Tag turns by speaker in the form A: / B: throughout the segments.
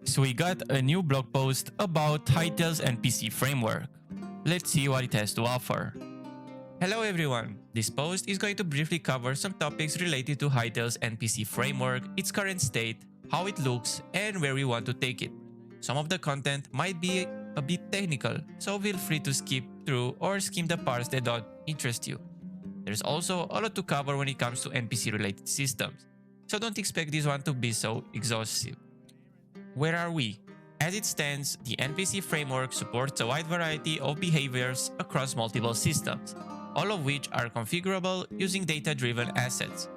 A: So we got a new blog post about Hytale's NPC Framework. Let's see what it has to offer. Hello everyone! This post is going to briefly cover some topics related to Hytale's NPC Framework, its current state, how it looks, and where we want to take it. Some of the content might be a bit technical, so feel free to skip through or skim the parts that don't interest you. There's also a lot to cover when it comes to NPC-related systems, so don't expect this one to be so exhaustive. Where are we? As it stands, the NPC framework supports a wide variety of behaviors across multiple systems, all of which are configurable using data-driven assets.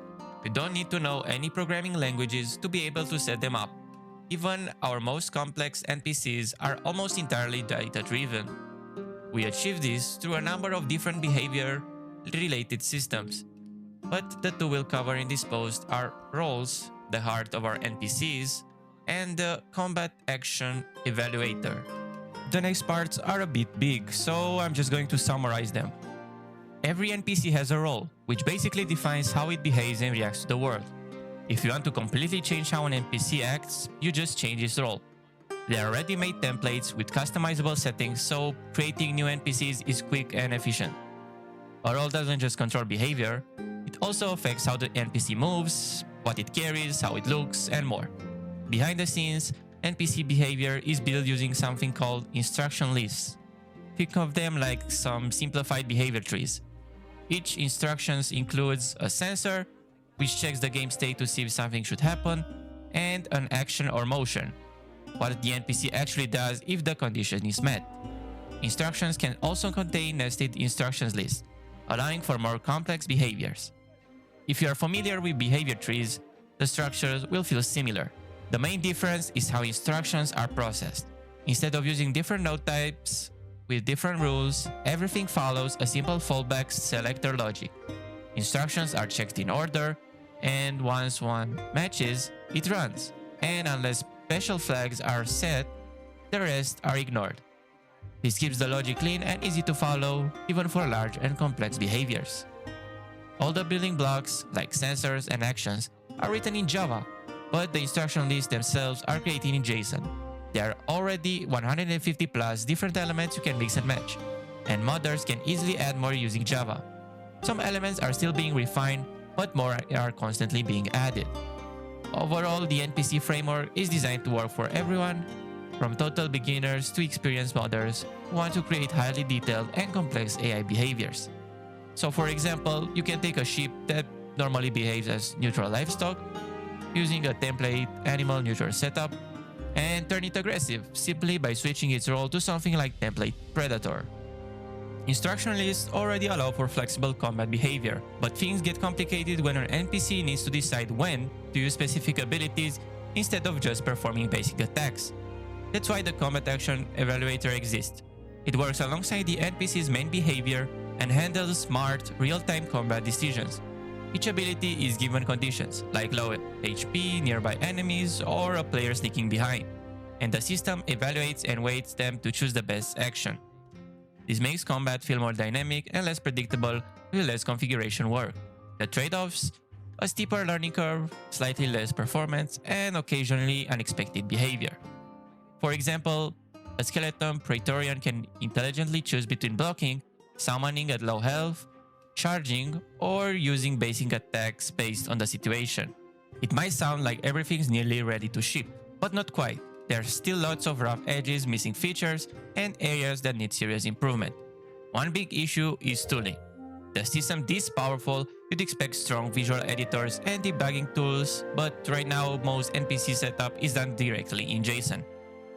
A: You don't need to know any programming languages to be able to set them up. Even our most complex NPCs are almost entirely data-driven. We achieve this through a number of different behavior-related systems. But the two we'll cover in this post are roles, the heart of our NPCs, and the combat action evaluator. The next parts are a bit big, so I'm just going to summarize them. Every NPC has a role, which basically defines how it behaves and reacts to the world. If you want to completely change how an NPC acts, you just change its role. There are ready-made templates with customizable settings, so creating new NPCs is quick and efficient. A role doesn't just control behavior, it also affects how the NPC moves, what it carries, how it looks, and more. Behind the scenes, NPC behavior is built using something called instruction lists. Think of them like some simplified behavior trees. Each instruction includes a sensor, which checks the game state to see if something should happen, and an action or motion, what the NPC actually does if the condition is met. Instructions can also contain nested instructions lists, allowing for more complex behaviors. If you are familiar with behavior trees, the structures will feel similar. The main difference is how instructions are processed. Instead of using different node types with different rules, everything follows a simple fallback selector logic. Instructions are checked in order, and once one matches, it runs. And unless special flags are set, the rest are ignored. This keeps the logic clean and easy to follow, even for large and complex behaviors. All the building blocks, like sensors and actions, are written in Java, but the instruction lists themselves are created in JSON. There are already 150 plus different elements you can mix and match, and modders can easily add more using Java. Some elements are still being refined, but more are constantly being added. Overall, the NPC framework is designed to work for everyone, from total beginners to experienced modders who want to create highly detailed and complex AI behaviors. So for example, you can take a sheep that normally behaves as neutral livestock, using a template animal neutral setup, and turn it aggressive simply by switching its role to something like template predator. Instruction lists already allow for flexible combat behavior, but things get complicated when an NPC needs to decide when to use specific abilities instead of just performing basic attacks. That's why the combat action evaluator exists. It works alongside the NPC's main behavior and handles smart, real-time combat decisions. Each ability is given conditions, like low HP, nearby enemies, or a player sneaking behind, and the system evaluates and weights them to choose the best action. This makes combat feel more dynamic and less predictable with less configuration work. The trade-offs? A steeper learning curve, slightly less performance, and occasionally unexpected behavior. For example, a skeleton Praetorian can intelligently choose between blocking, summoning at low health, charging, or using basic attacks based on the situation. It might sound like everything's nearly ready to ship, but not quite. There's still lots of rough edges, missing features, and areas that need serious improvement. One big issue is tooling. The system this powerful, you'd expect strong visual editors and debugging tools, but right now most NPC setup is done directly in JSON.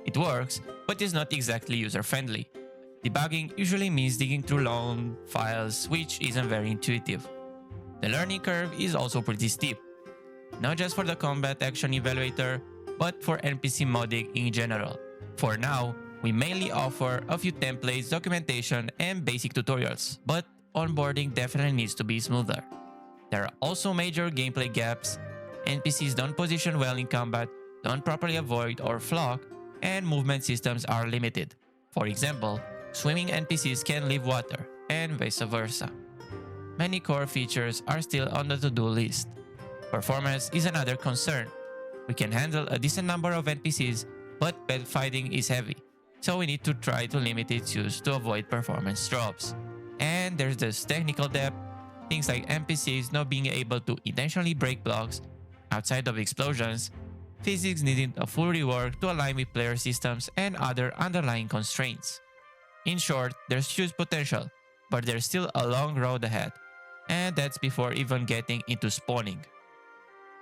A: It works, but is not exactly user-friendly. Debugging usually means digging through long files, which isn't very intuitive. The learning curve is also pretty steep, not just for the combat action evaluator, but for NPC modding in general. For now, we mainly offer a few templates, documentation, and basic tutorials, but onboarding definitely needs to be smoother. There are also major gameplay gaps. NPCs don't position well in combat, don't properly avoid or flock, and movement systems are limited. For example, swimming NPCs can leave water, and vice versa. Many core features are still on the to-do list. Performance is another concern. We can handle a decent number of NPCs, but pet fighting is heavy, so we need to try to limit its use to avoid performance drops. And there's this technical depth, things like NPCs not being able to intentionally break blocks outside of explosions, physics needing a full rework to align with player systems and other underlying constraints. In short, there's huge potential, but there's still a long road ahead, and that's before even getting into spawning.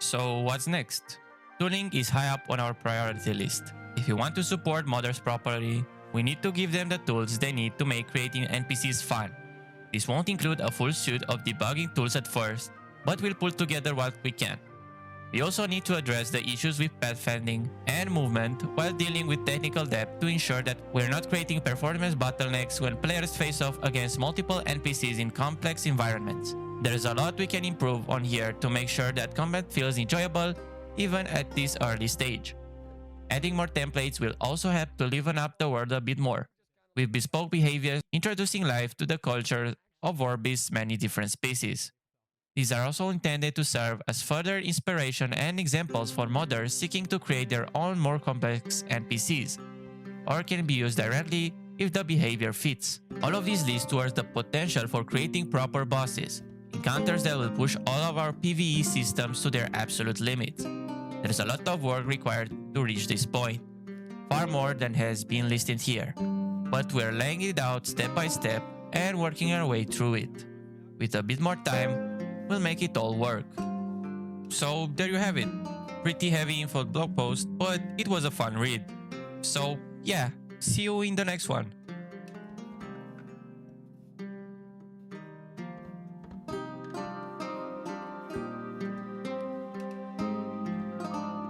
A: So what's next? Tuning is high up on our priority list. If we want to support modders properly, we need to give them the tools they need to make creating NPCs fun. This won't include a full suite of debugging tools at first, but we'll pull together what we can. We also need to address the issues with pathfinding and movement while dealing with technical depth to ensure that we're not creating performance bottlenecks when players face off against multiple NPCs in complex environments. There's a lot we can improve on here to make sure that combat feels enjoyable even at this early stage. Adding more templates will also help to liven up the world a bit more, with bespoke behaviors introducing life to the culture of Orbeez's many different species. These are also intended to serve as further inspiration and examples for modders seeking to create their own more complex NPCs, or can be used directly if the behavior fits. All of these leads towards the potential for creating proper bosses, encounters that will push all of our PvE systems to their absolute limits. There's a lot of work required to reach this point, far more than has been listed here, but we're laying it out step by step and working our way through it. With a bit more time, we'll make it all work. So there you have it. Pretty heavy info blog post, but it was a fun read. So yeah, see you in the next one.